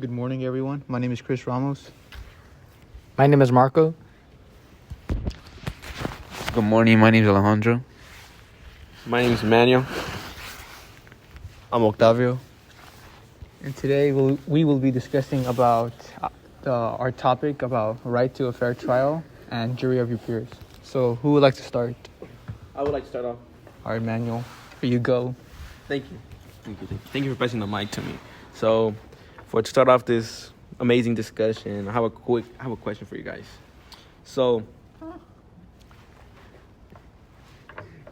Good morning, everyone. My name is Chris Ramos. My name is Marco. Good morning, my name is Alejandro. My name is Emmanuel. I'm Octavio. And today we will be discussing about our topic about right to a fair trial and jury of your peers. So who would like to start? I would like to start off. All right, Manuel, here you go. Thank you. Thank you for passing the mic to me. So, to start off this amazing discussion, I have a question for you guys. So,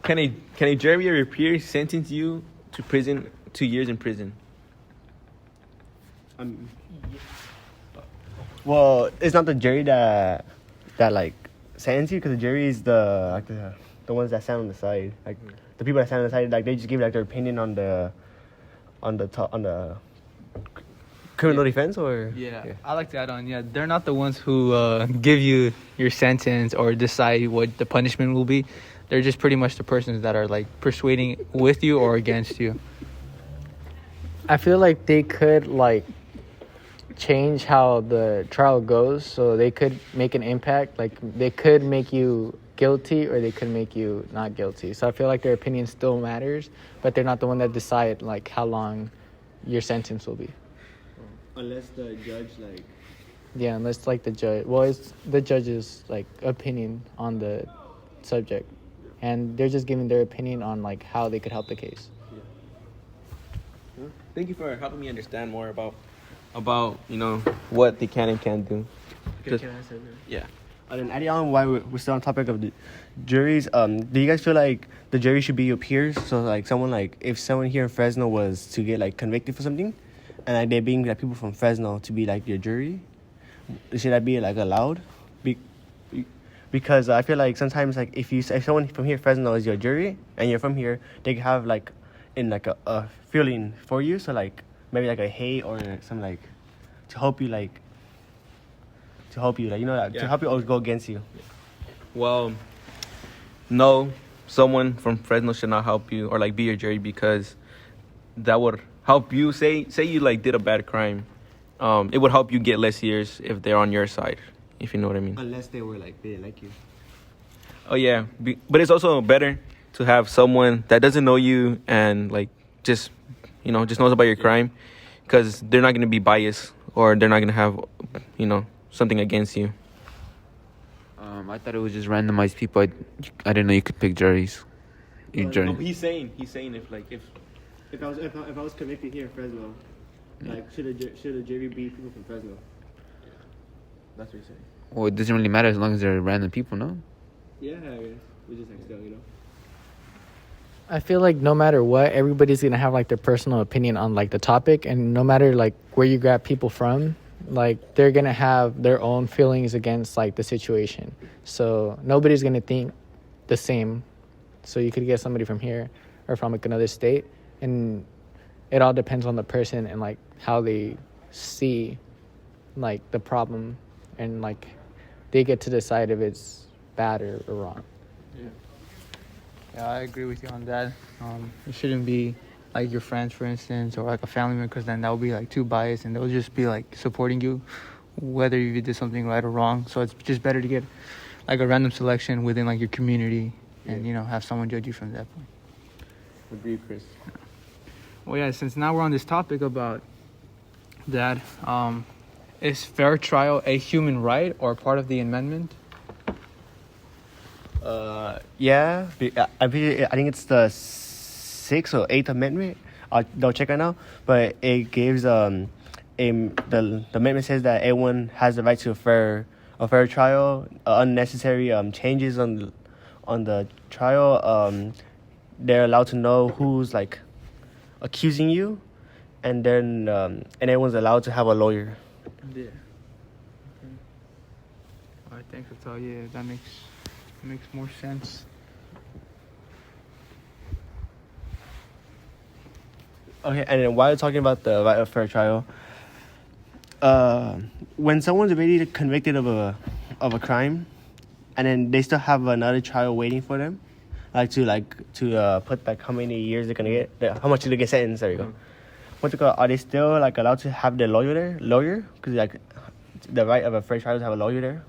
can a jury of your peers sentence you to prison, 2 years in prison? Well, it's not the jury that like sentence you, because the jury is the ones that stand on the side, like the people that stand on the side, like they just give like their opinion on the criminal defense, or Yeah, I like to add on. Yeah, they're not the ones who give you your sentence or decide what the punishment will be. They're just pretty much the persons that are like persuading with you or against you. I feel like they could change how the trial goes, so they could make an impact. Like they could make you guilty or they could make you not guilty. So I feel like their opinion still matters, but they're not the one that decide like how long your sentence will be. unless the judge Yeah, unless like the judge. Well, it's the judge's like opinion on the subject, and they're just giving their opinion on like how they could help the case. Thank you for helping me understand more about what they can and can't do. Yeah. And then adding on, while we're still on topic of the juries, do you guys feel like the jury should be your peers? So like someone, like if someone here in Fresno was to get like convicted for something, and like they're being like people from Fresno to be like your jury, should that be like allowed? Because I feel like sometimes like if someone from here Fresno is your jury and you're from here, they can have like in like a feeling for you. So like maybe like a hate or some like to help you to help you always go against you. Well, no, someone from Fresno should not help you or like be your jury, because that would help you. Say you like did a bad crime, it would help you get less years if they're on your side, if you know what I mean. Unless they didn't like you. Oh yeah, but it's also better to have someone that doesn't know you and like just knows about your crime, because they're not going to be biased or they're not going to have something against you. I thought it was just randomized people. I didn't know you could pick juries. Your jury. He's saying if If I was convicted here in Fresno, like should a jury be people from Fresno? that's what he's saying. Well, it doesn't really matter as long as they're random people, no? Yeah, I guess we just like still, I feel like no matter what, everybody's gonna have like their personal opinion on like the topic, and no matter like where you grab people from, like they're gonna have their own feelings against like the situation. So nobody's gonna think the same. So you could get somebody from here or from like another state, and it all depends on the person and like how they see like the problem, and like they get to decide if it's bad or wrong. Yeah, I agree with you on that. It shouldn't be like your friends, for instance, or like a family member, because then that would be like too biased, and they'll just be like supporting you, whether you did something right or wrong. So it's just better to get like a random selection within like your community, and have someone judge you from that point. Agree, Chris. Well, yeah, since now we're on this topic about that, is fair trial a human right or part of the amendment? Yeah, I think it's the 6th or 8th Amendment. I'll check right now, but it gives the amendment says that everyone has the right to a fair trial. Unnecessary changes on the trial. They're allowed to know who's like accusing you, and then and everyone's allowed to have a lawyer. Yeah. Okay. All right, thanks, Natalia. That makes more sense. Okay, and then while talking about the right of fair trial, when someone's already convicted of a crime, and then they still have another trial waiting for them, to put like how many years they're gonna get, how much they get sentenced. There you go. what's it called? Are they still like allowed to have their lawyer? Because like the right of a fair trial is to have a lawyer there.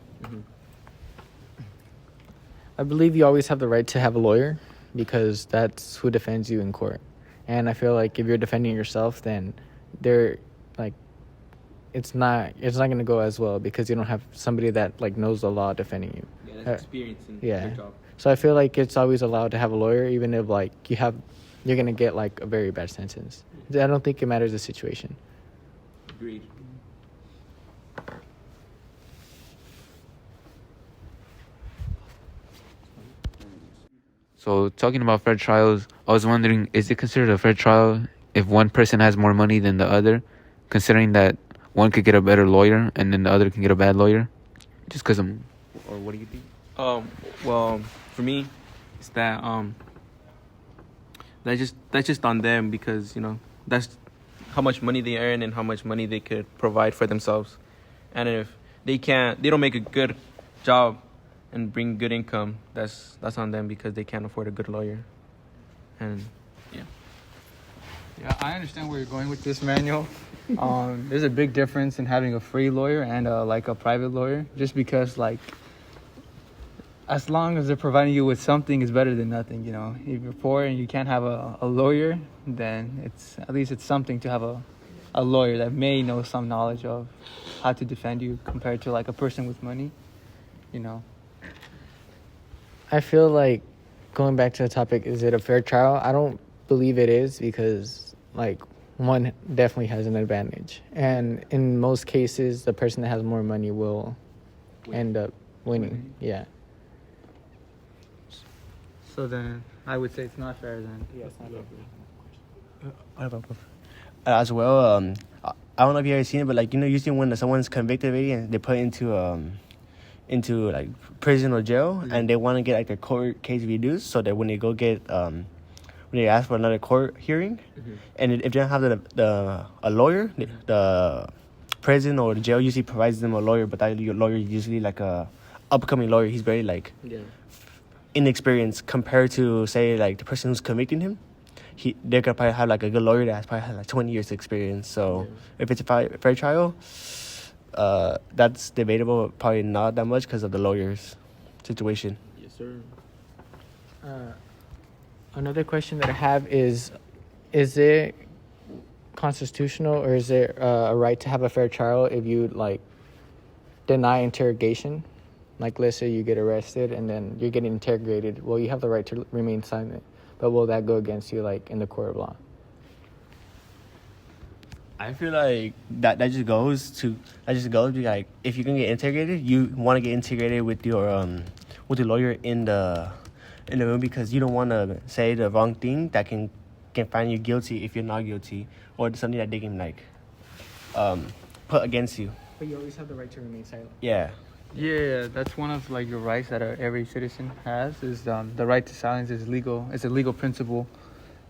I believe you always have the right to have a lawyer because that's who defends you in court. And I feel like if you're defending yourself, then they're like, it's not going to go as well because you don't have somebody that like knows the law defending you. Yeah, that's experience in yeah. their job. So I feel like it's always allowed to have a lawyer, even if like you're going to get like a very bad sentence. I don't think it matters the situation. Agreed. So talking about fair trials, I was wondering, is it considered a fair trial if one person has more money than the other, considering that one could get a better lawyer and then the other can get a bad lawyer, just because or what do you think? Well, for me, it's that that's just on them because that's how much money they earn and how much money they could provide for themselves, and if they don't make a good job and bring good income, that's on them because they can't afford a good lawyer, and Yeah, I understand where you're going with this, Manuel. There's a big difference in having a free lawyer and like a private lawyer, just because like as long as they're providing you with something, it's better than nothing. If you're poor and you can't have a lawyer, then at least it's something to have a lawyer that may know some knowledge of how to defend you compared to like a person with money. I feel like going back to the topic, is it a fair trial? I don't believe it is because like one definitely has an advantage. And in most cases, the person that has more money will end up winning. Yeah. So then I would say it's not fair then. Yeah, it's not fair. As well, I don't know if you ever seen it, but like usually when someone's convicted already and they put into like prison or jail, and they want to get like their court case reduced, so that when they go get when they ask for another court hearing, and if they don't have a lawyer, the prison or the jail usually provides them a lawyer, but that lawyer is usually like a upcoming lawyer. He's very like inexperienced compared to say like the person who's convicting him. They could probably have like a good lawyer that probably has like 20 years experience. So if it's a fair trial, that's debatable. Probably not that much because of the lawyer's situation. Yes, sir. Another question that I have is it constitutional or is it a right to have a fair trial if you like deny interrogation? Like let's say you get arrested and then you're getting interrogated. Well, you have the right to remain silent, but will that go against you like in the court of law? I feel like that just goes to like if you're gonna get interrogated, you want to get integrated with your lawyer in the room because you don't want to say the wrong thing that can find you guilty if you're not guilty, or something that they can like put against you. But you always have the right to remain silent. Yeah. Yeah, that's one of like your rights that every citizen has. Is the right to silence is legal. It's a legal principle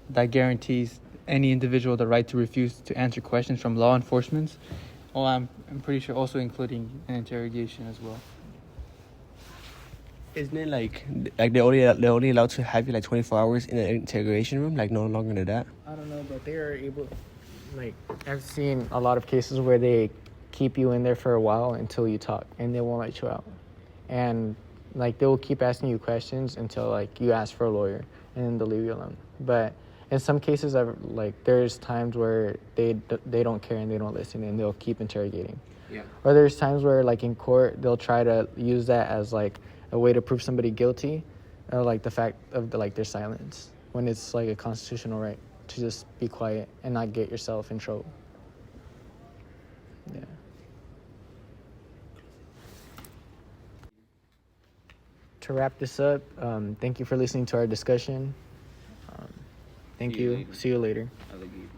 that guarantees any individual the right to refuse to answer questions from law enforcement. Oh, I'm pretty sure also including an interrogation as well. Isn't it like they're only allowed to have you like 24 hours in an interrogation room, like no longer than that? I don't know, but they are able. Like I've seen a lot of cases where they keep you in there for a while until you talk, and they won't let you out. And like they will keep asking you questions until like you ask for a lawyer, and then they'll leave you alone. But in some cases, there's times where they don't care and they don't listen, and they'll keep interrogating. Yeah. Or there's times where like in court they'll try to use that as like a way to prove somebody guilty, or like the fact of their silence, when it's like a constitutional right to just be quiet and not get yourself in trouble. Yeah. To wrap this up, thank you for listening to our discussion. Thank See you you. later. See you later. Alligator.